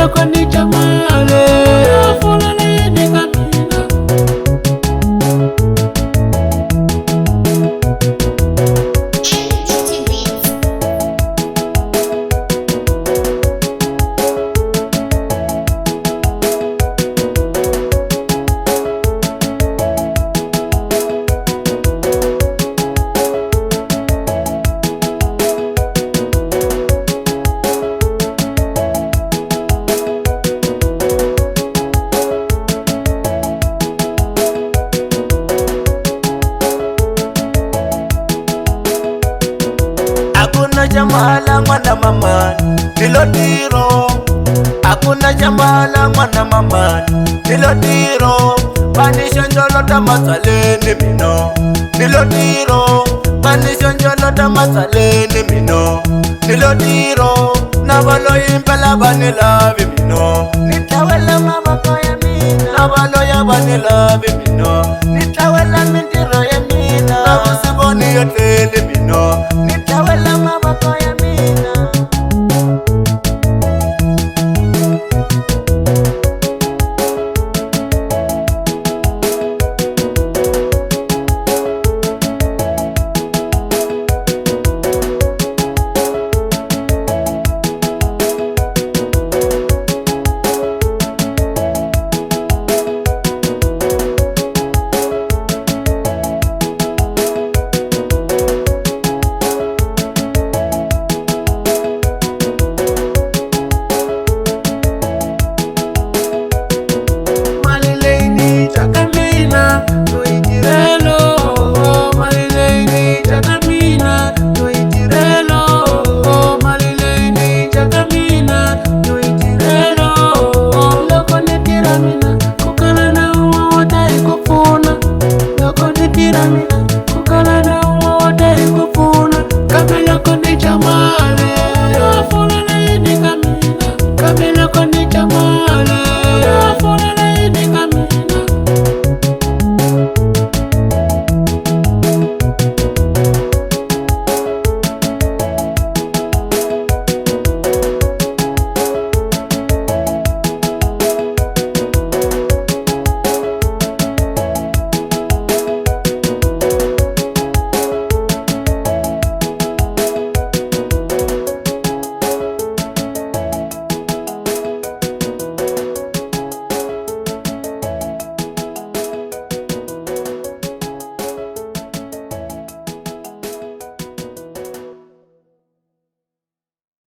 loko ni chamale afula la yene kamina Hakuna jamala mwana mama nilotiro, hakuna jamala mwana mama nilotiro, panisho njolo tamasaleni mino nilotiro, panisho njolo tamasaleni mino nilotiro, nabalo impela banilavi mino nitawela mabako ya mina, nabalo ya banilavi mino nitawela mindiro ya mina, nabusiboni yoteli mino nitawela mabako